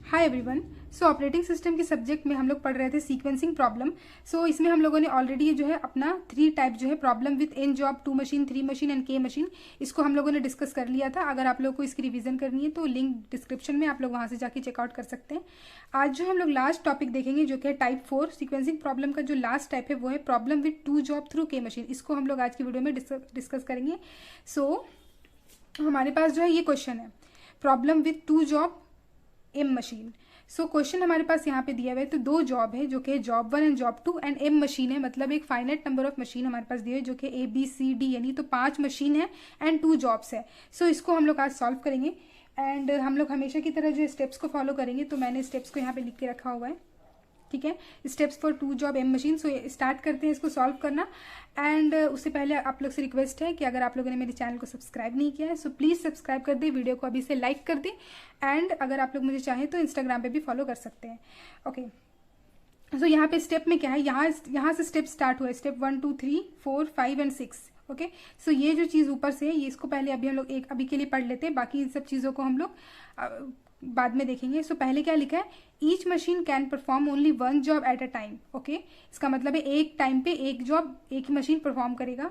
Hi everyone. सो operating system के subject में हम लोग पढ़ रहे थे सीक्वेंसिंग प्रॉब्लम। सो इसमें हम लोगों ने ऑलरेडी जो है अपना 3 टाइप जो है problem with an job, 2 machine, 3 machine and के मशीन, इसको हम लोगों ने डिस्कस कर लिया था। अगर आप लोग को इसकी रिवीजन करनी है तो लिंक डिस्क्रिप्शन में, आप लोग वहाँ से जाके चेकआउट कर सकते हैं। आज जो हम लोग लास्ट टॉपिक देखेंगे जो कि टाइप 4 सीक्वेंसिंग प्रॉब्लम का जो लास्ट टाइप है वो है प्रॉब्लम विथ 2 जॉब थ्रू के मशीन। इसको हम लोग आज की वीडियो में डिस्कस करेंगे। सो हमारे पास जो है ये क्वेश्चन है, problem with 2 job M machine. So question हमारे पास यहाँ पे दिया हुआ है, तो 2 जॉब है जो कि job 1 and job 2 and M machine है, मतलब एक फाइनाइट नंबर ऑफ मशीन हमारे पास दिए हुए जो कि ABCD यानी तो 5 मशीन है एंड 2 जॉब्स है। सो इसको हम लोग आज सॉल्व करेंगे एंड हम लोग हमेशा की तरह जो स्टेप्स को फॉलो करेंगे। तो मैंने स्टेप्स को यहाँ पे लिख के रखा हुआ है, ठीक है, steps for 2 job M machine. So start करते हैं इसको सॉल्व करना। एंड उससे पहले आप लोग से रिक्वेस्ट है कि अगर आप लोगों ने मेरे चैनल को सब्सक्राइब नहीं किया है सो प्लीज़ सब्सक्राइब कर दे, वीडियो को अभी से लाइक कर दे एंड अगर आप लोग मुझे चाहें तो इंस्टाग्राम पे भी फॉलो कर सकते हैं। ओके, सो यहाँ पे स्टेप में क्या है, यहाँ से स्टेप स्टार्ट हुआ है, स्टेप 1 2 3 4 5 एंड 6। ओके, सो ये जो चीज़ ऊपर से है ये इसको पहले अभी हम लोग अभी के लिए पढ़ लेते हैं, बाकी इन सब चीज़ों को हम लोग बाद में देखेंगे। सो पहले क्या लिखा है, each machine can perform only 1 job at a time. Okay, इसका मतलब है एक टाइम पे एक जॉब एक ही मशीन परफॉर्म करेगा।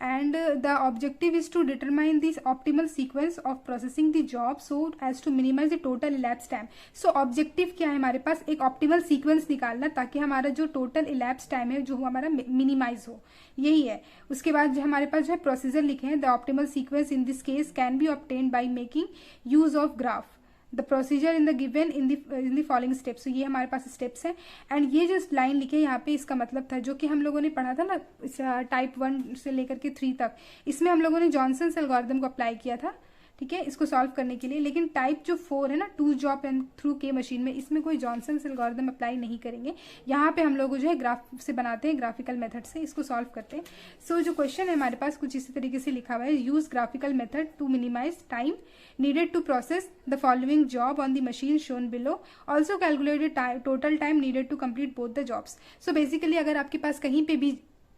And the objective is to determine this optimal sequence of processing the job so as to minimise the total elapse time. So objective क्या है हमारे पास, एक ऑप्टिमल सीक्वेंस निकालना ताकि हमारा जो टोटल इलैप्स टाइम है जो हमारा मिनिमाइज हो, यही है। उसके बाद जो हमारे पास जो है प्रोसीजर लिखे हैं, the optimal sequence in this case can be obtained by making use of graph, the procedure in the given in the following steps. तो ये हमारे पास स्टेप्स हैं एंड ये जो लाइन लिखे यहाँ पे इसका मतलब था जो कि हम लोगों ने पढ़ा था ना टाइप 1 से लेकर के 3 तक, इसमें हम लोगों ने जॉनसन एल्गोरिथम को अप्लाई किया था, ठीक है, इसको सॉल्व करने के लिए। लेकिन टाइप जो 4 है ना 2 जॉब एंड थ्रू के मशीन में, इसमें कोई जॉनसन एल्गोरिथम अप्लाई नहीं करेंगे। यहाँ पे हम लोग जो है ग्राफ से बनाते हैं, ग्राफिकल मेथड से इसको सॉल्व करते हैं। सो जो क्वेश्चन है हमारे पास कुछ इसी तरीके से लिखा हुआ है, use graphical method to minimise time needed to process the following job on the machine shown below, also calculate the total time needed to complete both the jobs। so basically अगर आपके पास कहीं पे भी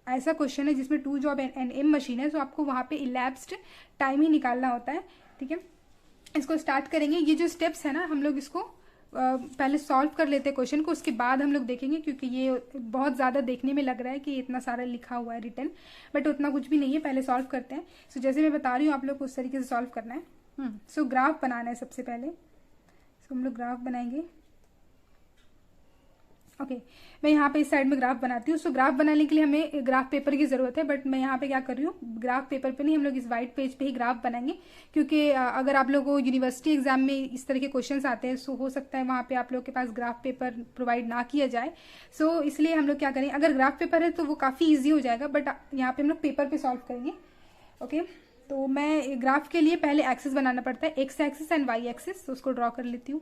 ऐसा क्वेश्चन है जिसमें 2 job and M machine है तो आपको वहाँ पे इलैप्स्ड टाइम ही निकालना होता है, ठीक है। इसको स्टार्ट करेंगे, ये जो स्टेप्स है ना हम लोग इसको पहले सॉल्व कर लेते हैं क्वेश्चन को, उसके बाद हम लोग देखेंगे, क्योंकि ये बहुत ज़्यादा देखने में लग रहा है कि इतना सारा लिखा हुआ है रिटर्न, बट उतना कुछ भी नहीं है। पहले सॉल्व करते हैं। सो जैसे मैं बता रही हूँ आप लोग को उस तरीके से सॉल्व करना है। सो ग्राफ बनाना है सबसे पहले। सो हम लोग ग्राफ बनाएंगे। ओके, मैं यहाँ पे इस साइड में ग्राफ बनाती हूँ। सो ग्राफ बनाने के लिए हमें ग्राफ पेपर की ज़रूरत है, बट मैं यहाँ पे क्या कर रही हूँ, ग्राफ पेपर पे नहीं, हम लोग इस वाइट पेज पे ही ग्राफ बनाएंगे, क्योंकि अगर आप लोगों को यूनिवर्सिटी एग्जाम में इस तरह के क्वेश्चंस आते हैं सो हो सकता है वहाँ पे आप लोग के पास ग्राफ पेपर प्रोवाइड ना किया जाए। सो इसलिए हम लोग क्या करेंगे, अगर ग्राफ पेपर है तो वो काफ़ी ईजी हो जाएगा, बट यहाँ पे हम लोग पेपर पर सॉल्व करेंगे। ओके, तो मैं ग्राफ के लिए पहले एक्सिस बनाना पड़ता है, X axis and Y axis, तो उसको ड्रॉ कर लेती हूँ।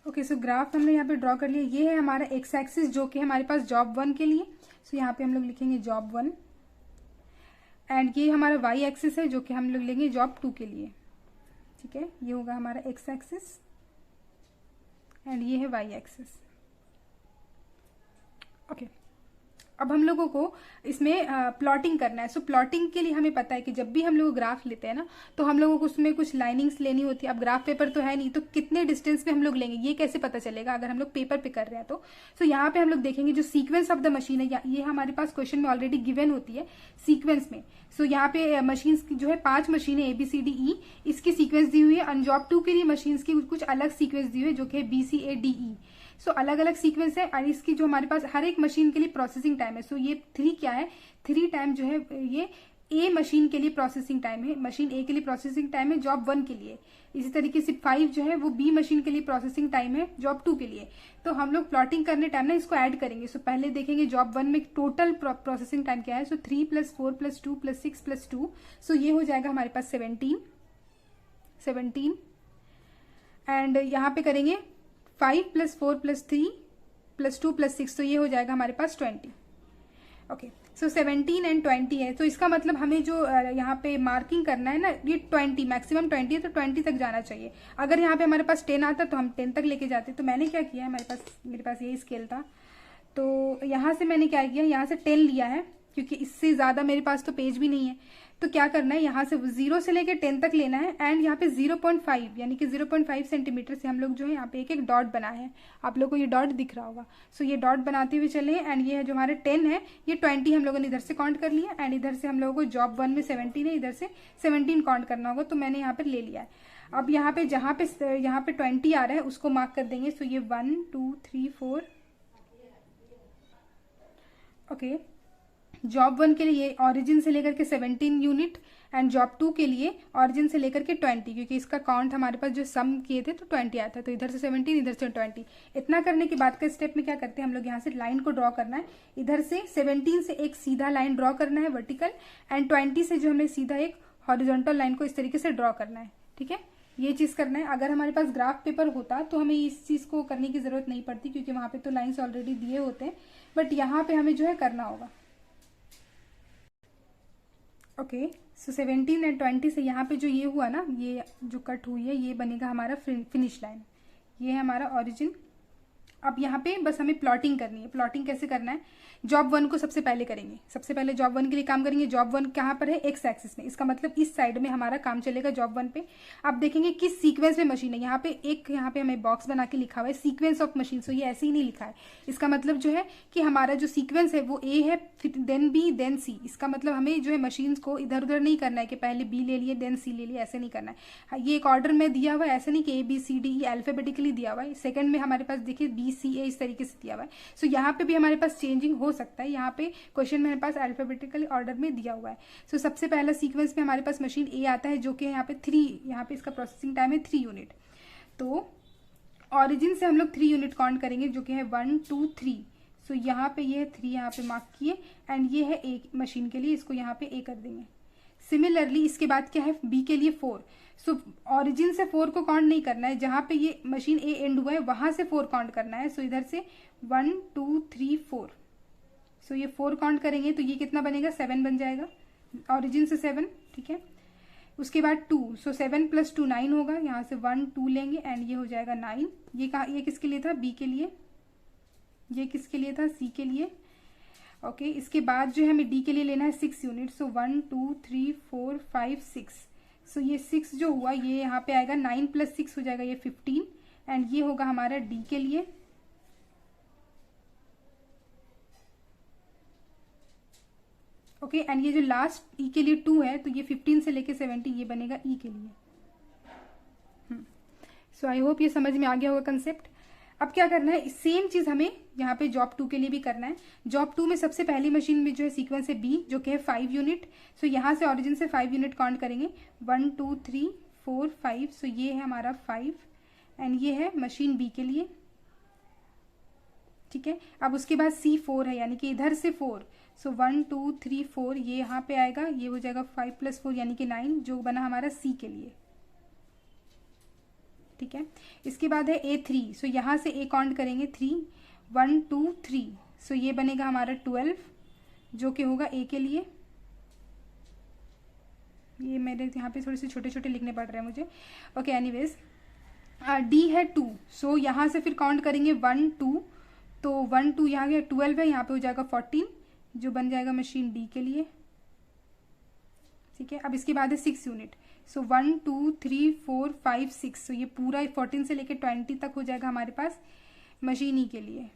ओके, सो ग्राफ हमने यहाँ पे ड्रॉ कर लिया। ये है हमारा एक्स एक्सिस जो कि हमारे पास जॉब 1 के लिए, सो यहाँ पे हम लोग लिखेंगे जॉब 1 एंड ये हमारा वाई एक्सिस है जो कि हम लोग लेंगे जॉब 2 के लिए, ठीक है। ये होगा हमारा एक्स एक्सिस एंड ये है वाई एक्सिस। ओके, अब हम लोगों को इसमें प्लॉटिंग करना है। सो प्लॉटिंग के लिए हमें पता है कि जब भी हम लोग ग्राफ लेते हैं ना तो हम लोगों को उसमें कुछ लाइनिंग्स लेनी होती है। अब ग्राफ पेपर तो है नहीं, तो कितने डिस्टेंस पे हम लोग लेंगे ये कैसे पता चलेगा अगर हम लोग पेपर पे कर रहे हैं तो। सो यहाँ पे हम लोग देखेंगे जो सीक्वेंस ऑफ द मशीन है, ये हमारे पास क्वेश्चन में ऑलरेडी गिवन होती है सीक्वेंस में। सो यहाँ पे मशीन की जो है 5 मशीन है ABCDE, इसकी सीक्वेंस दी हुई है। और जॉब 2 के लिए मशीन की कुछ अलग सीक्वेंस दी हुई है जो कि BCADE। सो अलग अलग सीक्वेंस है और इसकी जो हमारे पास हर एक मशीन के लिए प्रोसेसिंग टाइम है। सो ये 3 क्या है, 3 टाइम जो है ये A मशीन के लिए प्रोसेसिंग टाइम है, मशीन A के लिए प्रोसेसिंग टाइम है जॉब 1 के लिए। इसी तरीके से 5 जो है वो B मशीन के लिए प्रोसेसिंग टाइम है जॉब 2 के लिए। तो हम लोग प्लॉटिंग करने टाइम ना इसको ऐड करेंगे। सो पहले देखेंगे जॉब 1 में टोटल प्रोसेसिंग टाइम क्या है। सो 3 + 4 + 2 + 6 + 2, सो ये हो जाएगा हमारे पास 17 एंड यहाँ पे करेंगे 5 + 4 + 3 + 2 + 6, तो ये हो जाएगा हमारे पास 20। ओके, सो 17 एंड 20 है, तो इसका मतलब हमें जो यहाँ पे मार्किंग करना है ना ये 20, मैक्सिमम 20 है तो 20 तक जाना चाहिए। अगर यहाँ पे हमारे पास 10 आता तो हम 10 तक लेके जाते। तो मैंने क्या किया है, मेरे पास यही स्केल था, तो यहाँ से मैंने क्या किया, यहाँ से 10 लिया है क्योंकि इससे ज़्यादा मेरे पास तो पेज भी नहीं है। तो क्या करना है, यहाँ से 0 से लेकर 10 तक लेना है एंड यहाँ पे 0.5 यानी कि 0.5 सेंटीमीटर से हम लोग जो है यहाँ पे एक एक डॉट बनाए हैं। आप लोग को ये डॉट दिख रहा होगा। सो ये डॉट बनाते हुए चले हैं एंड ये है जो हमारे 10 है, ये 20 हम लोगों ने इधर से काउंट कर लिया एंड इधर से हम लोगों को जॉब 1 में 17 है, इधर से 17 काउंट करना होगा, तो मैंने यहाँ पर ले लिया है। अब यहाँ पे जहाँ पे 20 आ रहा है उसको मार्क कर देंगे। सो ये 1 2 3 4 ओके। जॉब 1 के लिए ऑरिजिन से लेकर के 17 यूनिट एंड जॉब 2 के लिए ऑरिजिन से लेकर के 20, क्योंकि इसका काउंट हमारे पास जो सम किए थे तो 20 आया था, तो इधर से 17 इधर से 20। इतना करने के बाद के स्टेप में क्या करते हैं हम लोग, यहाँ से लाइन को ड्रॉ करना है। इधर से 17 से एक सीधा लाइन ड्रॉ करना है वर्टिकल एंड 20 से जो हमें सीधा एक हॉरिजॉन्टल लाइन को इस तरीके से ड्रॉ करना है। ठीक है, ये चीज करना है। अगर हमारे पास ग्राफ पेपर होता तो हमें इस चीज को करने की जरूरत नहीं पड़ती, क्योंकि वहां पे तो लाइंस ऑलरेडी दिए होते हैं, बट यहाँ पे हमें जो है करना होगा। ओके, सो 17 एंड 20 से यहाँ पे जो ये हुआ ना, ये जो कट हुई है ये बनेगा हमारा फिनिश लाइन। ये है हमारा ओरिजिन। अब यहाँ पे बस हमें प्लॉटिंग करनी है। प्लॉटिंग कैसे करना है, जॉब 1 को सबसे पहले करेंगे। सबसे पहले जॉब 1 के लिए काम करेंगे। जॉब 1 कहाँ पर है, एक्स एक्सिस में, इसका मतलब इस साइड में हमारा काम चलेगा जॉब 1 पे। अब देखेंगे किस सीक्वेंस में मशीन है। यहाँ पे हमें बॉक्स बना के लिखा हुआ है सीक्वेंस ऑफ मशीन, सो ये ऐसे ही नहीं लिखा है। इसका मतलब जो है कि हमारा जो सीक्वेंस है वो ए है, फिर देन बी देन सी। इसका मतलब हमें जो है मशीन को इधर उधर नहीं करना है कि पहले बी ले लिए देन सी ले लिए, ऐसे नहीं करना है। ये एक ऑर्डर में दिया हुआ है, ऐसे नहीं कि ABCDE अल्फाबेटिकली दिया हुआ है। सेकंड में हमारे पास देखिए BCA इस तरीके से दिया हुआ है। सो यहाँ पे भी हमारे पास चेंजिंग हो सकता है। यहाँ पे क्वेश्चन मेरे पास अल्फाबेटिकल ऑर्डर में दिया हुआ है। सो सबसे पहला सीक्वेंस में हमारे पास मशीन ए आता है, जो कि यहाँ पे 3, यहाँ पे इसका प्रोसेसिंग टाइम है 3 यूनिट। तो ऑरिजिन से हम लोग 3 यूनिट काउंट करेंगे, जो कि है 1 2 3। सो यहाँ पे ये 3 यहाँ पे मार्क किए एंड ये है ए मशीन के लिए, इसको यहाँ पे ए कर देंगे। सिमिलरली इसके बाद क्या है, बी के लिए 4। सो ऑरिजिन से 4 को काउंट नहीं करना है, जहां पे ये मशीन ए एंड हुआ है वहां से 4 काउंट करना है। सो इधर से 1 2 3 4। सो ये 4 काउंट करेंगे तो ये कितना बनेगा, 7 बन जाएगा, ऑरिजिन से 7। ठीक है, उसके बाद 2। सो 7 + 2 9 होगा। यहाँ से 1 2 लेंगे एंड ये हो जाएगा 9। ये किसके लिए था, बी के लिए। ये किसके लिए था, सी के लिए। ओके, इसके बाद जो है हमें डी के लिए लेना है 6 यूनिट। सो 1 2 3 4 5 6। सो ये 6 जो हुआ ये यहाँ पे आएगा, 9 + 6 हो जाएगा ये 15 एंड ये होगा हमारा डी के लिए। ओके, एंड ये जो लास्ट ई के लिए 2 है, तो ये 15 से लेके 70 ये बनेगा ई के लिए। सो आई होप ये समझ में आ गया होगा कंसेप्ट। अब क्या करना है, सेम चीज हमें यहाँ पे जॉब 2 के लिए भी करना है। जॉब 2 में सबसे पहली मशीन में जो है सीक्वेंस है बी, जो कि है 5 यूनिट। सो यहाँ से ऑरिजिन से 5 यूनिट काउंट करेंगे, 1 2 3 4 5। सो ये है हमारा 5 एंड ये है मशीन बी के लिए। ठीक है, अब उसके बाद C4 है, यानी कि इधर से 4। सो 1 2 3 4 ये यहाँ पे आएगा, ये हो जाएगा 5 + 4 यानी कि 9, जो बना हमारा सी के लिए। ठीक है, इसके बाद है A3। सो यहाँ से ए काउंट करेंगे 3 1 2 3। सो ये बनेगा हमारा 12, जो कि होगा ए के लिए। ये मेरे यहाँ पे थोड़े से छोटे छोटे लिखने पड़ रहे हैं मुझे। ओके, एनीवेज डी है 2। सो यहाँ से फिर काउंट करेंगे 1 2। तो 1 2 यहाँ गया, 12 है, यहाँ पे हो जाएगा 14, जो बन जाएगा मशीन डी के लिए। ठीक है, अब इसके बाद है 6 यूनिट। सो 1 2 3 4 5 6। सो ये पूरा 14 से लेकर 20 तक हो जाएगा हमारे पास मशीन ई के लिए।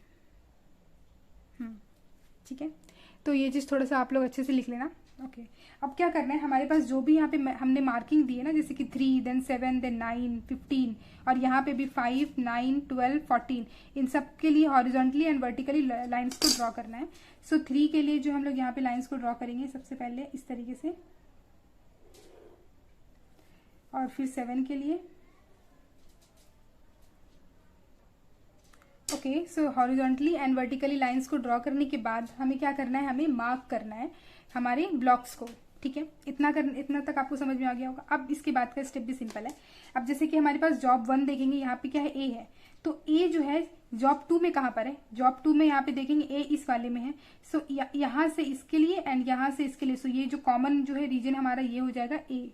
ठीक है, तो ये चीज़ थोड़ा सा आप लोग अच्छे से लिख लेना। ओके, अब क्या करना है, हमारे पास जो भी यहाँ पे हमने मार्किंग दी है ना, जैसे कि 3 देन 7 देन 9 15 और यहाँ पे भी 5 9 12 14, इन सब के लिए हॉरिजॉन्टली एंड वर्टिकली लाइंस को ड्रॉ करना है। सो 3 के लिए जो हम लोग यहाँ पे लाइंस को ड्रॉ करेंगे सबसे पहले इस तरीके से, और फिर 7 के लिए। Okay, so horizontally and vertically lines को ड्रॉ करने के बाद हमें क्या करना है, हमें मार्क करना है हमारे ब्लॉक्स को। ठीक है, इतना तक आपको समझ में आ गया होगा। अब इसके बाद का स्टेप भी सिंपल है। अब जैसे कि हमारे पास जॉब 1 देखेंगे, यहाँ पे क्या है, ए है। तो ए जो है जॉब 2 में कहाँ पर है, जॉब 2 में यहाँ पे देखेंगे ए इस वाले में है। सो यहाँ से इसके लिए एंड यहाँ से इसके लिए। सो ये जो कॉमन जो है रीजन हमारा ये हो जाएगा ए।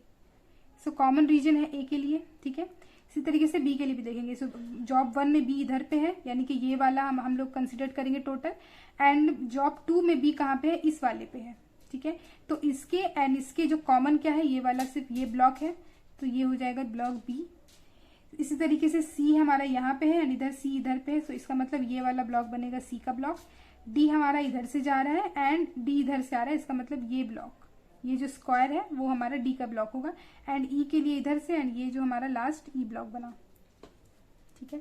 सो कॉमन रीजन है ए के लिए। ठीक है, इसी तरीके से बी के लिए भी देखेंगे। सो जॉब 1 में बी इधर पे है, यानी कि ये वाला हम लोग कंसिडर करेंगे टोटल, एंड जॉब 2 में बी कहाँ पे है, इस वाले पे है। ठीक है। तो इसके एंड इसके जो कॉमन क्या है, ये वाला सिर्फ ये ब्लॉक है, तो ये हो जाएगा ब्लॉक बी। इसी तरीके से सी हमारा यहाँ पे है एंड इधर सी इधर पे है, तो इसका मतलब ये वाला ब्लॉक बनेगा सी का ब्लॉक। डी हमारा इधर से जा रहा है एंड डी इधर से आ रहा है, इसका मतलब ये ब्लॉक, ये जो स्क्वायर है वो हमारा डी का ब्लॉक होगा एंड ई के लिए इधर से एंड ये जो हमारा लास्ट ई ब्लॉक बना, ठीक है।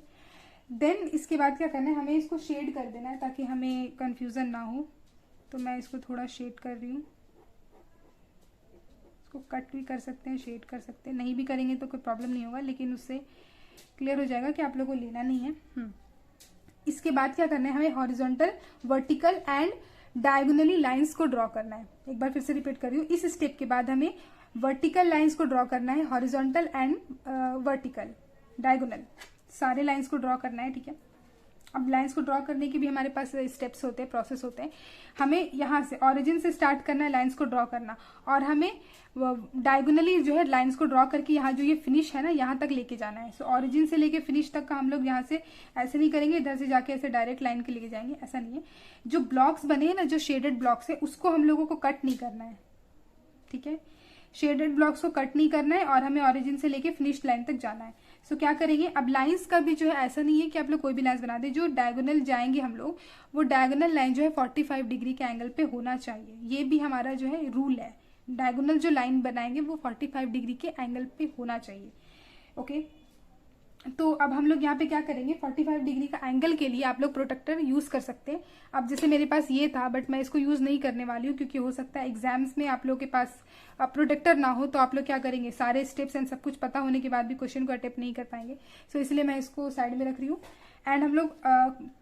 देन इसके बाद क्या करना है, हमें इसको शेड कर देना है ताकि हमें कंफ्यूजन ना हो। तो मैं इसको थोड़ा शेड कर रही हूँ, इसको कट भी कर सकते हैं, शेड कर सकते हैं, नहीं भी करेंगे तो कोई प्रॉब्लम नहीं होगा, लेकिन उससे क्लियर हो जाएगा कि आप लोगों को लेना नहीं है। इसके बाद क्या करना है, हमें horizontal, vertical and diagonally lines को ड्रॉ करना है। एक बार फिर से रिपीट कर रही हूँ, इस स्टेप के बाद हमें वर्टिकल लाइंस को ड्रॉ करना है, हॉरिजॉन्टल एंड वर्टिकल, डायगोनल, सारे लाइंस को ड्रॉ करना है, ठीक है। अब लाइंस को ड्रॉ करने के भी हमारे पास स्टेप्स होते हैं, प्रोसेस होते हैं। हमें यहाँ से ऑरिजिन से स्टार्ट करना है लाइंस को ड्रॉ करना, और हमें डायगोनली जो है लाइंस को ड्रॉ करके यहाँ जो ये फिनिश है ना, यहाँ तक लेके जाना है। सो ऑरिजिन से लेके फिनिश तक का हम लोग यहाँ से ऐसे नहीं करेंगे, इधर से जाके ऐसे डायरेक्ट लाइन के लेके जाएंगे, ऐसा नहीं है। जो ब्लॉक्स बने हैं ना, जो शेडेड ब्लॉक्स है, उसको हम लोगों को कट नहीं करना है, ठीक है। शेडेड ब्लॉक्स को कट नहीं करना है और हमें ऑरिजिन से लेके फिनिश लाइन तक जाना है। सो क्या करेंगे, अब लाइंस का भी जो है ऐसा नहीं है कि आप लोग कोई भी लाइंस बना दे, जो डायगोनल जाएंगे हम लोग, वो डायगोनल लाइन जो है 45 डिग्री के एंगल पे होना चाहिए। ये भी हमारा जो है रूल है, डायगोनल जो लाइन बनाएंगे वो 45 डिग्री के एंगल पे होना चाहिए, ओके। तो अब हम लोग यहाँ पे क्या करेंगे, 45 डिग्री का एंगल के लिए आप लोग प्रोटेक्टर यूज कर सकते हैं। अब जैसे मेरे पास ये था, बट मैं इसको यूज नहीं करने वाली हूँ, क्योंकि हो सकता है एग्जाम्स में आप लोग के पास प्रोटेक्टर ना हो, तो आप लोग क्या करेंगे, सारे स्टेप्स एंड सब कुछ पता होने के बाद भी क्वेश्चन को अटेम्प्ट नहीं कर पाएंगे। सो इसलिए मैं इसको साइड में रख रही हूँ एंड हम लोग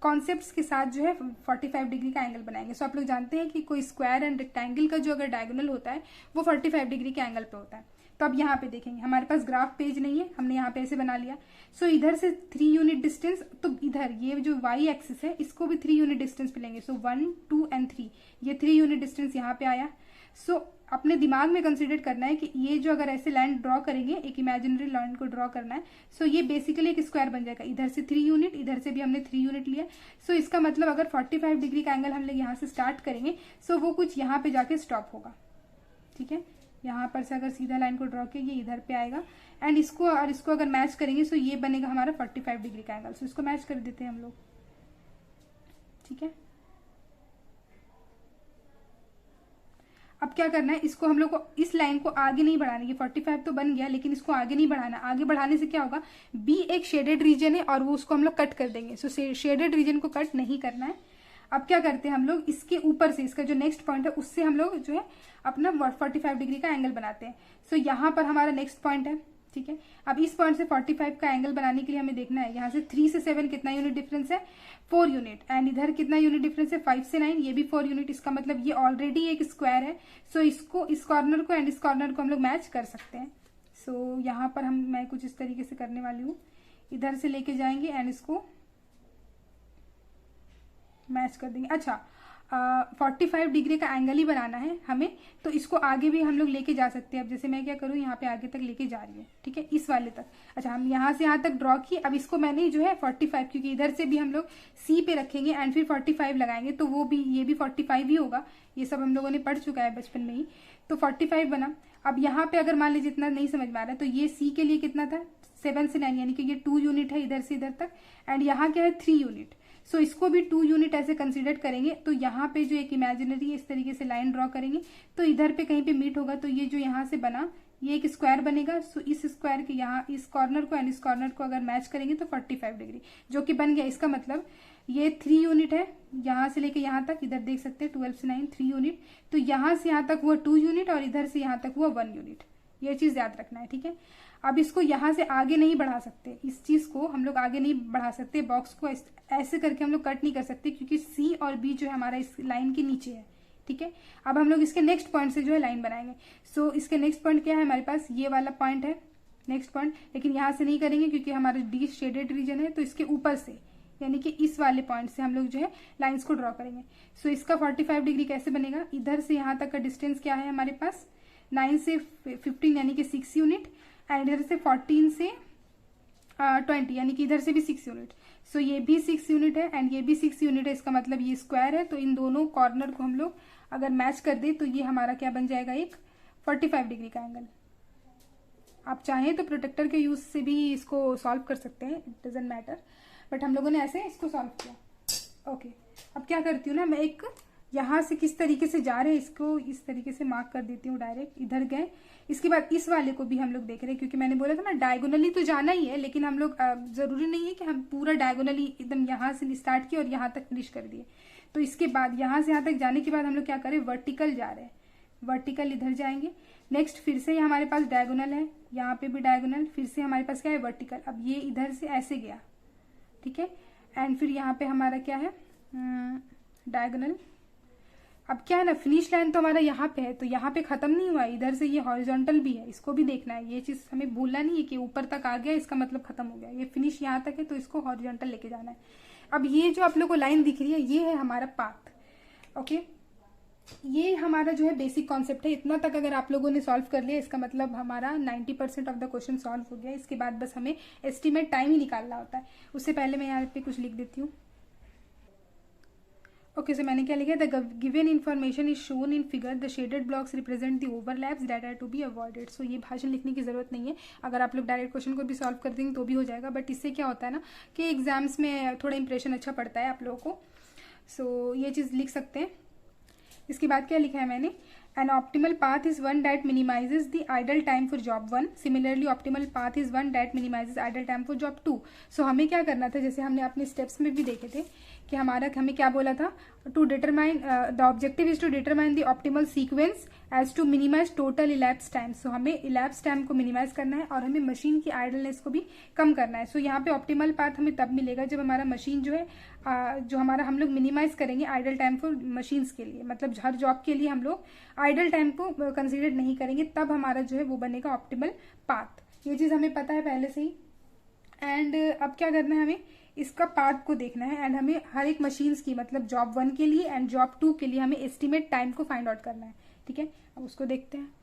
कॉन्सेप्ट्स के साथ जो है 45 डिग्री का एंगल बनाएंगे। सो आप लोग जानते हैं कि कोई स्क्वायर एंड रेक्टेंगल का जो अगर डायगोनल होता है वो 45 डिग्री के एंगल पे होता है। तो अब यहाँ पे देखेंगे, हमारे पास ग्राफ पेज नहीं है, हमने यहाँ पे ऐसे बना लिया। सो इधर से 3 यूनिट डिस्टेंस, तो इधर ये जो वाई एक्सिस है इसको भी 3 यूनिट डिस्टेंस पे लेंगे। सो 1, 2 एंड 3, ये 3 यूनिट डिस्टेंस यहाँ पे आया। सो अपने दिमाग में कंसिडर करना है कि ये जो अगर ऐसे लाइन ड्रॉ करेंगे, एक इमेजिनरी लाइन को ड्रॉ करना है, सो ये बेसिकली एक स्क्वायर बन जाएगा। इधर से 3 यूनिट, इधर से भी हमने 3 यूनिट लिया। सो इसका मतलब अगर 45 डिग्री का एंगल हम लोग यहाँ से स्टार्ट करेंगे, सो वो कुछ यहाँ पे जाके स्टॉप होगा, ठीक है। यहाँ पर से अगर सीधा लाइन को ड्रॉ किया, ये इधर पे आएगा एंड इसको और इसको अगर मैच करेंगे, सो ये बनेगा हमारा 45 डिग्री का एंगल। सो इसको मैच कर देते हैं हम लोग, ठीक है। अब क्या करना है, इसको हम लोग को इस लाइन को आगे नहीं बढ़ाना, ये 45 तो बन गया, लेकिन इसको आगे नहीं बढ़ाना। आगे बढ़ाने से क्या होगा, बी एक शेडेड रीजन है और वो उसको हम लोग कट कर देंगे। सो शेडेड रीजन को कट नहीं करना है। अब क्या करते हैं हम लोग, इसके ऊपर से इसका जो नेक्स्ट पॉइंट है उससे हम लोग जो है अपना 45 डिग्री का एंगल बनाते हैं। सो यहाँ पर हमारा नेक्स्ट पॉइंट है, ठीक है। अब इस पॉइंट से 45 का एंगल बनाने के लिए हमें देखना है, यहाँ से 3 से 7 कितना यूनिट डिफरेंस है, 4 यूनिट, एंड इधर कितना यूनिट डिफरेंस है, 5 से 9, ये भी 4 यूनिट। इसका मतलब ये ऑलरेडी एक स्क्वायर है। सो इसको, इस कॉर्नर को एंड इस कॉर्नर को हम लोग मैच कर सकते हैं। सो यहाँ पर मैं कुछ इस तरीके से करने वाली हूँ, इधर से लेके जाएंगे एंड इसको मैच कर देंगे। अच्छा, 45 डिग्री का एंगल ही बनाना है हमें, तो इसको आगे भी हम लोग लेके जा सकते हैं। अब जैसे मैं क्या करूँ, यहाँ पे आगे तक लेके जा रही हूँ, ठीक है, इस वाले तक। अच्छा, हम यहाँ से यहाँ तक ड्रॉ किए। अब इसको मैंने जो है 45, क्योंकि इधर से भी हम लोग सी पे रखेंगे एंड फिर 45 लगाएंगे, तो वो भी, ये भी 45 ही होगा। ये सब हम लोगों ने पढ़ चुका है बचपन में ही। तो 45 बना। अब यहाँ पे अगर मान लीजिए इतना नहीं समझ में आ रहा है, तो ये सी के लिए कितना था, 7 से 9, यानी कि ये 2 यूनिट है इधर से इधर तक, एंड यहाँ क्या है 3 यूनिट। सो इसको भी 2 यूनिट ऐसे कंसीडर करेंगे। तो यहाँ पे जो एक इमेजिनरी इस तरीके से लाइन ड्रॉ करेंगे, तो इधर पे कहीं पे मीट होगा, तो ये जो यहाँ से बना ये एक स्क्वायर बनेगा। सो इस स्क्वायर के यहाँ इस कॉर्नर को एंड इस कॉर्नर को अगर मैच करेंगे तो 45 डिग्री जो कि बन गया। इसका मतलब ये 3 यूनिट है, यहाँ से लेके यहाँ तक, इधर देख सकते हैं 12 से 9 3 यूनिट, तो यहाँ से यहाँ तक हुआ 2 यूनिट और इधर से यहाँ तक हुआ 1 यूनिट। ये चीज याद रखना है, ठीक है। अब इसको यहाँ से आगे नहीं बढ़ा सकते, इस चीज को हम लोग आगे नहीं बढ़ा सकते, बॉक्स को ऐसे करके हम लोग कट नहीं कर सकते, क्योंकि सी और बी जो है हमारा इस लाइन के नीचे है, ठीक है। अब हम लोग इसके नेक्स्ट पॉइंट से जो है लाइन बनाएंगे। सो इसके नेक्स्ट पॉइंट क्या है, हमारे पास ये वाला पॉइंट है नेक्स्ट पॉइंट, लेकिन यहाँ से नहीं करेंगे क्योंकि हमारा डी शेडेड रीजन है। तो इसके ऊपर से, यानी कि इस वाले पॉइंट से हम लोग जो है लाइंस को ड्रॉ करेंगे। सो इसका 45 डिग्री कैसे बनेगा, इधर से यहाँ तक का डिस्टेंस क्या है हमारे पास, 9 से 15 यानी कि 6 यूनिट, एंड इधर से 14 से 20, यानी कि इधर से भी 6 यूनिट। सो ये भी 6 यूनिट है एंड ये भी 6 यूनिट है, इसका मतलब ये स्क्वायर है। तो इन दोनों कॉर्नर को हम लोग अगर मैच कर दें तो ये हमारा क्या बन जाएगा, एक 45 डिग्री का एंगल। आप चाहें तो प्रोटेक्टर के यूज से भी इसको सॉल्व कर सकते हैं, इट डजेंट मैटर, बट हम लोगों ने ऐसे इसको सॉल्व किया। ओके, अब क्या करती हूँ ना, मैं एक यहाँ से किस तरीके से जा रहे हैं इसको इस तरीके से मार्क कर देती हूँ, डायरेक्ट इधर गए। इसके बाद इस वाले को भी हम लोग देख रहे हैं, क्योंकि मैंने बोला था ना डायगोनली तो जाना ही है, लेकिन हम लोग जरूरी नहीं है कि हम पूरा डायगोनली एकदम यहाँ से स्टार्ट किए और यहाँ तक फिनिश कर दिए। तो इसके बाद यहाँ से यहाँ तक जाने के बाद हम लोग क्या करें, वर्टिकल जा रहे हैं, वर्टिकल इधर जाएंगे। नेक्स्ट फिर से हमारे पास डायगोनल है, यहाँ पे भी डायगोनल, फिर से हमारे पास क्या है, वर्टिकल। अब ये इधर से ऐसे गया, ठीक है, एंड फिर यहाँ पे हमारा क्या है, डायगोनल। अब क्या है ना, फिनिश लाइन तो हमारा यहाँ पे है, तो यहाँ पे खत्म नहीं हुआ, इधर से ये हॉरिजॉन्टल भी है, इसको भी देखना है। ये चीज हमें भूलना नहीं है कि ऊपर तक आ गया इसका मतलब खत्म हो गया, ये फिनिश यहाँ तक है तो इसको हॉरिजॉन्टल लेके जाना है। अब ये जो आप लोग को लाइन दिख रही है ये है हमारा पाथ। ओके, ये हमारा जो है बेसिक कॉन्सेप्ट है। इतना तक अगर आप लोगों ने सॉल्व कर लिया इसका मतलब हमारा 90% ऑफ द क्वेश्चन सॉल्व हो गया। इसके बाद बस हमें एस्टिमेट टाइम ही निकालना होता है। उससे पहले मैं यहाँ पे कुछ लिख देती हूँ। ओके, सो मैंने क्या लिखा है, the given information is shown in figure, the shaded blocks represent the overlaps that are to be avoided. So ये भाषण लिखने की जरूरत नहीं है, अगर आप लोग डायरेक्ट क्वेश्चन को भी सॉल्व कर देंगे तो भी हो जाएगा। बट इससे क्या होता है ना कि एग्जाम्स में थोड़ा इंप्रेशन अच्छा पड़ता है आप लोगों को। सो ये चीज़ लिख सकते हैं। इसके बाद क्या लिखा है मैंने, an optimal path is one that minimizes the idle time for job 1, similarly optimal path is one that minimizes idle time for job 2। सो हमें क्या करना था, जैसे हमने अपने स्टेप्स में भी देखे थे कि हमें क्या बोला था, to determine the objective is to determine the optimal sequence as to minimise total elapse time. So हमें इलैप्स टाइम को मिनिमाइज करना है और हमें मशीन की आइडलनेस को भी कम करना है। सो यहाँ पे ऑप्टिमल पाथ हमें तब मिलेगा जब हमारा मशीन जो है जो हमारा हम लोग मिनिमाइज करेंगे आइडल टाइम फॉर मशीन्स के लिए, मतलब हर जॉब के लिए हम लोग आइडल टाइम को कंसीडर नहीं करेंगे, तब हमारा जो है वो बनेगा ऑप्टिमल पाथ। ये चीज़ हमें पता है पहले से ही। एंड अब क्या करना है, हमें इसका पाथ को देखना है एंड हमें हर एक मशीन्स की मतलब जॉब 1 के लिए एंड जॉब 2 के लिए हमें एस्टिमेट टाइम को फाइंड आउट करना है। ठीक है, अब उसको देखते हैं।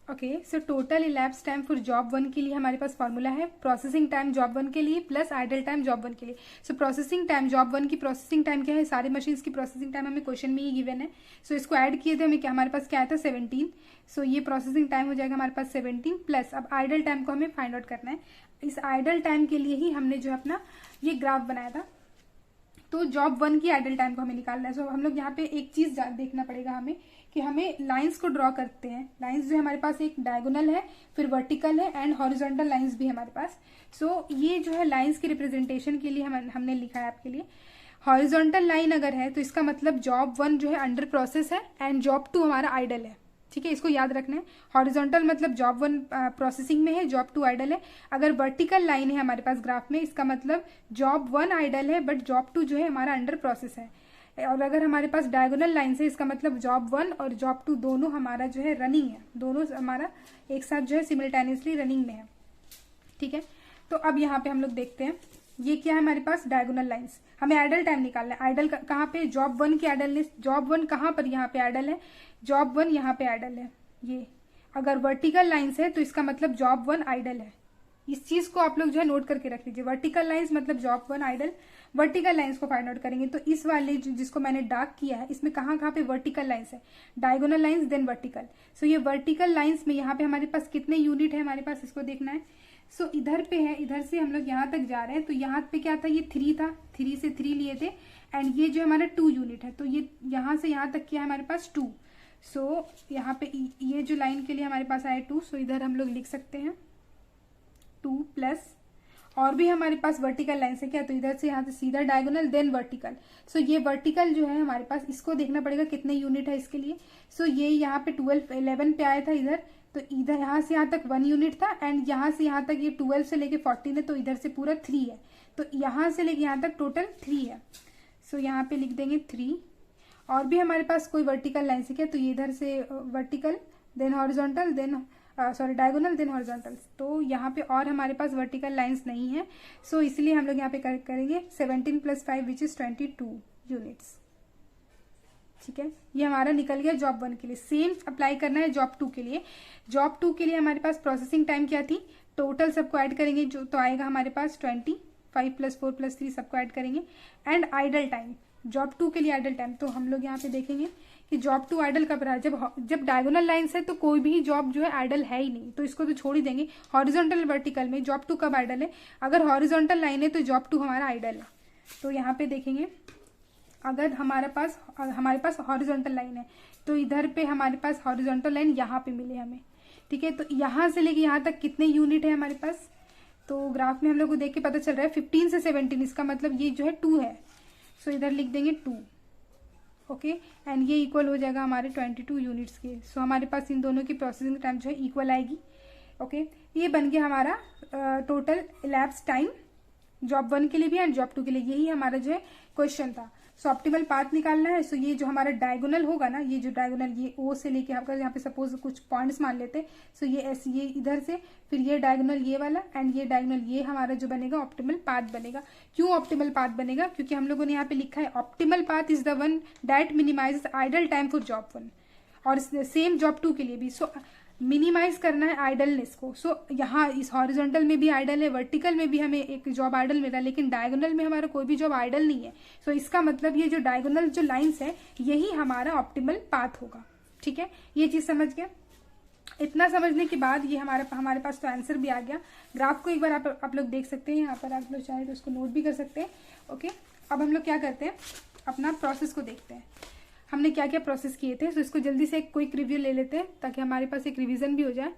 Okay, so total elapse time for job 1 के लिए हमारे पास फॉर्मूला है प्रोसेसिंग टाइम जॉब 1 के लिए प्लस आइडल टाइम जॉब 1 के लिए। सो प्रोसेसिंग टाइम जॉब 1 की प्रोसेसिंग टाइम क्या है, सारे मशीन्स की प्रोसेसिंग टाइम हमें क्वेश्चन में ही गिवन है। सो इसको ऐड किए थे हमें क्या, हमारे पास क्या आया था 17। सो ये प्रोसेसिंग टाइम हो जाएगा हमारे पास 17 प्लस अब आइडल टाइम को हमें फाइंड आउट करना है। इस आइडल टाइम के लिए ही हमने जो अपना ये ग्राफ बनाया था, तो जॉब 1 की आइडल टाइम को हमें निकालना है। सो हम लोग यहाँ पे एक चीज देखना पड़ेगा हमें कि हमें लाइंस को ड्रॉ करते हैं। लाइंस जो हमारे पास एक डायगोनल है, फिर वर्टिकल है एंड हॉरिजॉन्टल लाइंस भी है हमारे पास। सो ये जो है लाइंस की रिप्रेजेंटेशन के लिए हमने लिखा है आपके लिए। हॉरिजॉन्टल लाइन अगर है तो इसका मतलब जॉब 1 जो है अंडर प्रोसेस है एंड जॉब 2 हमारा आइडल है। ठीक है, इसको याद रखना है। हॉरिजॉन्टल मतलब जॉब 1 प्रोसेसिंग में है, जॉब 2 आइडल है। अगर वर्टिकल लाइन है हमारे पास ग्राफ में, इसका मतलब जॉब 1 आइडल है बट जॉब 2 जो है हमारा अंडर प्रोसेस है। और अगर हमारे पास डायगोनल लाइन है, इसका मतलब जॉब 1 और जॉब 2 दोनों हमारा जो है रनिंग है, दोनों हमारा एक साथ जो है सिमिल्टेनियसली रनिंग में है। ठीक है, तो अब यहाँ पे हम लोग देखते हैं ये क्या है हमारे पास डायगोनल लाइंस। हमें आइडल टाइम निकालना है। आइडल कहाँ पे, जॉब 1 की आइडलनेस, जॉब 1 कहाँ पर, यहाँ पे आइडल है, जॉब 1 यहाँ पे आइडल है। ये अगर वर्टिकल लाइंस है तो इसका मतलब जॉब 1 आइडल है। इस चीज को आप लोग जो है नोट करके रख लीजिए। वर्टिकल लाइंस मतलब जॉब 1 आइडल। वर्टिकल लाइंस को फाइंड आउट करेंगे तो इस वाले जिसको मैंने डार्क किया है इसमें कहाँ कहाँ पे वर्टिकल लाइंस है, डायगोनल लाइंस देन वर्टिकल। सो ये वर्टिकल लाइंस में यहाँ पे हमारे पास कितने यूनिट है हमारे पास, इसको देखना है। सो इधर पे है, इधर से हम लोग यहाँ तक जा रहे हैं तो यहाँ पे क्या था, ये 3 था, 3 से 3 लिए थे एंड ये जो हमारा 2 यूनिट है तो ये यहाँ से यहाँ तक क्या है हमारे पास 2। सो यहाँ पे ये जो लाइन के लिए हमारे पास आया 2, सो इधर हम लोग लिख सकते हैं 2 प्लस और भी हमारे पास वर्टिकल लाइन से क्या, तो इधर से यहाँ से सीधा डायगोनल देन वर्टिकल। सो ये वर्टिकल जो है हमारे पास, इसको देखना पड़ेगा कितने यूनिट है इसके लिए। सो ये यहाँ पे 11 पे आया था इधर, तो इधर यहाँ से यहाँ तक 1 यूनिट था एंड यहाँ से यहाँ तक ये 12 से लेके 14 है तो इधर से पूरा 3 है, तो यहाँ से लेके यहाँ तक टोटल 3 है। सो यहाँ पे लिख देंगे 3। और भी हमारे पास कोई वर्टिकल लाइन से क्या, तो ये इधर से vertical then horizontal then diagonal then horizontal, तो यहाँ पे और हमारे पास वर्टिकल लाइंस नहीं है। सो इसलिए हम लोग यहाँ पे करेंगे 17 + 5 विच इज 22 यूनिट्स। ठीक है, ये हमारा निकल गया जॉब 1 के लिए। सेम अप्लाई करना है जॉब 2 के लिए। जॉब 2 के लिए हमारे पास प्रोसेसिंग टाइम क्या थी, टोटल सबको ऐड करेंगे जो तो आएगा हमारे पास 25 + 4 + 3 सबको ऐड करेंगे। एंड आइडल टाइम, जॉब 2 के लिए आइडल टाइम, तो हम लोग यहाँ पे देखेंगे कि जॉब 2 आइडल कब रहा है, जब डायगोनल लाइन्स है तो कोई भी जॉब जो है आइडल है ही नहीं, तो इसको तो छोड़ ही देंगे। हॉरिजॉन्टल वर्टिकल में जॉब 2 कब आइडल है, अगर हॉरिजॉन्टल लाइन है तो जॉब 2 हमारा आइडल है। तो यहाँ पे देखेंगे अगर हमारे पास हॉरिजॉन्टल लाइन है तो इधर पे हमारे पास हॉरिजॉन्टल लाइन यहाँ पे मिले हमें, ठीक है। तो यहाँ से लेके यहाँ तक कितने यूनिट है हमारे पास, तो ग्राफ में हम लोग को देख के पता चल रहा है 15 से 17, इसका मतलब ये जो है 2 है, सो इधर लिख देंगे 2, ओके। एंड ये इक्वल हो जाएगा हमारे 22 यूनिट्स के। सो हमारे पास इन दोनों की प्रोसेसिंग टाइम जो है इक्वल आएगी, ओके। ये बन गया हमारा टोटल इलैप्स टाइम जॉब 1 के लिए भी एंड जॉब 2 के लिए। यही हमारा जो है क्वेश्चन था। सो ऑप्टिमल पाथ निकालना है। सो ये जो हमारा डायगोनल होगा ना, ये जो डायगोनल ये ओ से लेके अगर यहाँ पे सपोज कुछ पॉइंट्स मान लेते, सो ये ऐसे ये इधर से, फिर ये डायगोनल ये वाला एंड ये डायगोनल, ये हमारा जो बनेगा ऑप्टिमल पाथ बनेगा। क्यों ऑप्टिमल पाथ बनेगा, क्योंकि हम लोगों ने यहाँ पे लिखा है optimal path is the one that minimises idol time for job 1 और सेम जॉब 2 के लिए भी। सो मिनिमाइज करना है आइडलनेस को। सो यहाँ इस हॉरिजॉन्टल में भी आइडल है, वर्टिकल में भी हमें एक जॉब आइडल मिल रहा है, लेकिन डायगोनल में हमारा कोई भी जॉब आइडल नहीं है। सो इसका मतलब ये जो डायगोनल जो लाइंस है यही हमारा ऑप्टिमल पाथ होगा, ठीक है। ये चीज समझ गया। इतना समझने के बाद ये हमारे पास तो आंसर भी आ गया। ग्राफ को एक बार आप लोग देख सकते हैं, यहाँ पर आप लोग चाहे तो उसको नोट भी कर सकते हैं, ओके। अब हम लोग क्या करते हैं, अपना प्रोसेस को देखते हैं, हमने क्या क्या प्रोसेस किए थे। तो इसको जल्दी से एक क्विक रिव्यू ले लेते हैं ताकि हमारे पास एक रिवीजन भी हो जाए।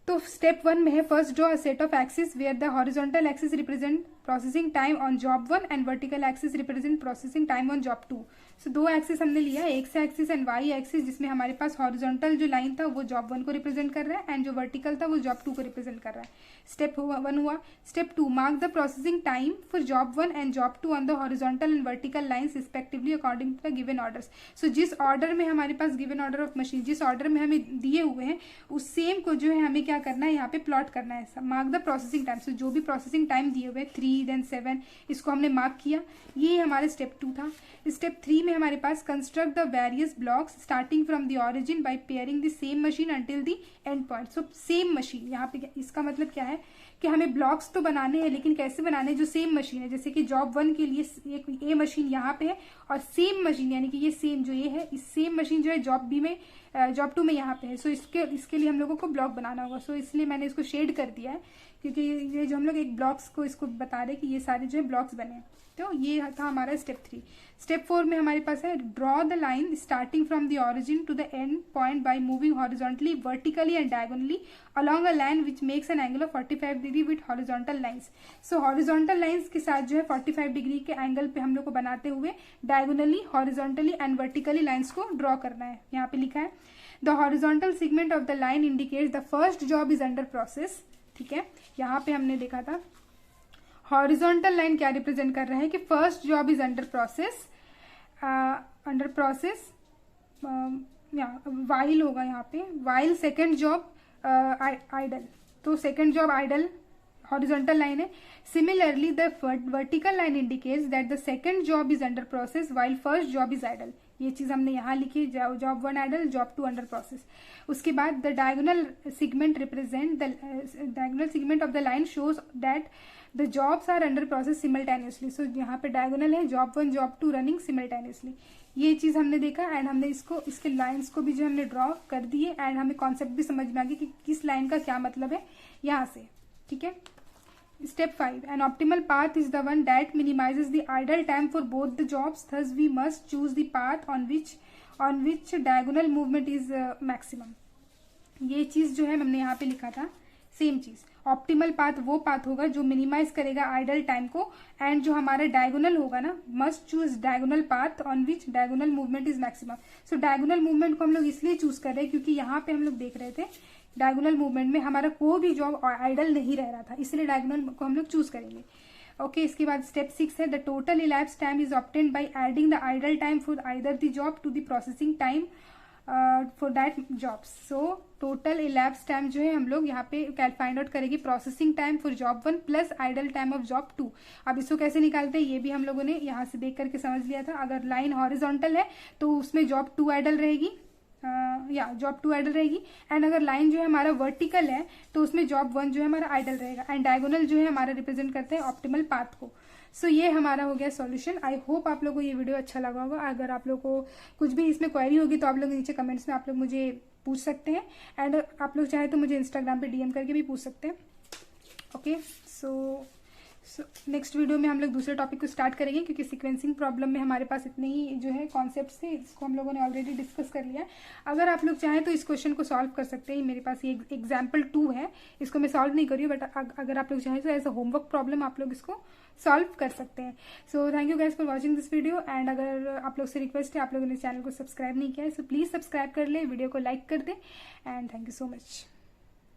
तो स्टेप 1 में है first draw a set of axis where the horizontal axis represent processing time on job 1 and vertical axis represent processing time on job 2। So 2 axis हमने लिया, X axis and Y axis, जिसमें हमारे पास horizontal जो line था वो job 1 को represent कर रहा है एंड जो वर्टिकल था वो जॉब 2 को रिप्रेजेंट कर रहा है। स्टेप 1 हुआ। Step 2, mark the processing time for job 1 and job 2 on the horizontal and vertical lines respectively according to the given orders. So जिस ऑर्डर में हमारे पास गिवन ऑर्डर ऑफ मशीन, जिस ऑर्डर में हमें दिए हुए हैं उस सेम को जो है हमें क्या करना है, यहाँ पे प्लॉट करना है। Mark the processing time. So जो भी प्रोसेसिंग टाइम दिए हुए 3 देन 7, इसको हमने मार्क किया। ये हमारे स्टेप 2 था। स्टेप 3 में हमारे पास construct the various blocks starting from the origin by pairing the same machine until the end point. So same machine, यहाँ पे इसका मतलब क्या है कि हमें ब्लॉक्स तो बनाने हैं, लेकिन कैसे बनाने हैं, जो सेम मशीन है। जैसे कि जॉब 1 के लिए एक ए मशीन यहाँ पे है और सेम मशीन यानी कि ये सेम जो ये है, इस सेम मशीन जो है जॉब 2 में यहाँ पे है। सो इसके लिए हम लोगों को ब्लॉक बनाना होगा। सो इसलिए मैंने इसको शेड कर दिया है, क्योंकि ये जो हम लोग एक ब्लॉक्स को इसको बता रहे हैं कि ये सारे जो है ब्लॉक्स बने हैं। तो ये था हमारा स्टेप 3। स्टेप 4 में हमारे पास है draw the line starting from the origin to the end point by moving horizontally, vertically and diagonally along a line which makes an angle of 45 degree with horizontal lines. So horizontal lines के साथ जो है 45 degree के angle पे हम लोग को बनाते हुए diagonally, horizontally and vertically lines को ड्रॉ करना है। यहाँ पे लिखा है the horizontal segment of the line indicates the first job is under process, ठीक है। यहाँ पे हमने देखा था हॉरिजॉन्टल लाइन क्या रिप्रेजेंट कर रहा है कि first job is under process, while होगा यहाँ पे, वाइल सेकेंड जॉब आइडल। तो second job idle horizontal line है। Similarly the vertical line indicates that the second job is under process while first job is idle. ये चीज हमने यहाँ लिखी, job 1 idle, job 2 under process. उसके बाद the diagonal segment represent the diagonal segment of the line shows that the jobs are under process simultaneously. So यहाँ पे diagonal है, जॉब 1 जॉब 2 रनिंग सिमल्टेनियसली। ये चीज हमने देखा एंड हमने इसके लाइंस को भी जो हमने ड्रॉ कर दिए एंड हमें कॉन्सेप्ट भी समझ में आ गया कि किस लाइन का क्या मतलब है यहाँ से, ठीक है। Step 5, an optimal path is the one that minimizes the idle time for both the jobs. Thus, we must choose the path on which diagonal movement is maximum. ये चीज जो है हमने यहाँ पे लिखा था, सेम चीज। ऑप्टिमल पाथ वो पाथ होगा जो मिनिमाइज करेगा आइडल टाइम को, एंड जो हमारा डायगोनल होगा ना, must choose diagonal path on which diagonal movement is maximum. So diagonal movement को हम लोग इसलिए चूज कर रहे हैं क्योंकि यहाँ पे हम लोग देख रहे थे डायगोनल मूवमेंट में हमारा कोई भी जॉब आइडल नहीं रह रहा था, इसलिए डायगोनल को हम लोग चूज करेंगे, ओके। इसके बाद स्टेप 6 है the total elapse time is obtained by adding the idle time for either the job to the processing time for that job. So total elapse time जो है हम लोग यहाँ पे फाइंड आउट करेंगे processing time for job 1 plus idle time of job 2। अब इसको कैसे निकालते हैं ये भी हम लोगों ने यहाँ से देख करके समझ लिया था। अगर लाइन हॉरिजॉन्टल है तो उसमें जॉब 2 आइडल रहेगी, या जॉब 2 आइडल रहेगी। एंड अगर लाइन जो है हमारा वर्टिकल है तो उसमें जॉब 1 जो है हमारा आइडल रहेगा। एंड डायगोनल जो है हमारा रिप्रेजेंट करते हैं ऑप्टिमल पाथ को। सो ये हमारा हो गया सॉल्यूशन। आई होप आप लोगों को ये वीडियो अच्छा लगा होगा। अगर आप लोग को कुछ भी इसमें क्वेरी होगी तो आप लोग नीचे कमेंट्स में आप लोग मुझे पूछ सकते हैं। एंड आप लोग चाहे तो मुझे इंस्टाग्राम पे डीएम करके भी पूछ सकते हैं। ओके, सो नेक्स्ट वीडियो में हम लोग दूसरे टॉपिक को स्टार्ट करेंगे, क्योंकि सीक्वेंसिंग प्रॉब्लम में हमारे पास इतने ही जो है कॉन्सेप्ट्स थे, इसको हम लोगों ने ऑलरेडी डिस्कस कर लिया है। अगर आप लोग चाहें तो इस क्वेश्चन को सॉल्व कर सकते हैं। मेरे पास ये एग्जाम्पल 2 है, इसको मैं सॉल्व नहीं करी हूँ, बट अगर आप लोग चाहें तो एज अ होमवर्क प्रॉब्लम आप लोग इसको सॉल्व कर सकते हैं। So thank you guys for watching this video. And अगर आप लोग से रिक्वेस्ट है, आप लोगों ने चैनल को सब्सक्राइब नहीं किया है, सो प्लीज़ सब्सक्राइब कर ले, वीडियो को लाइक कर दें। And thank you so much.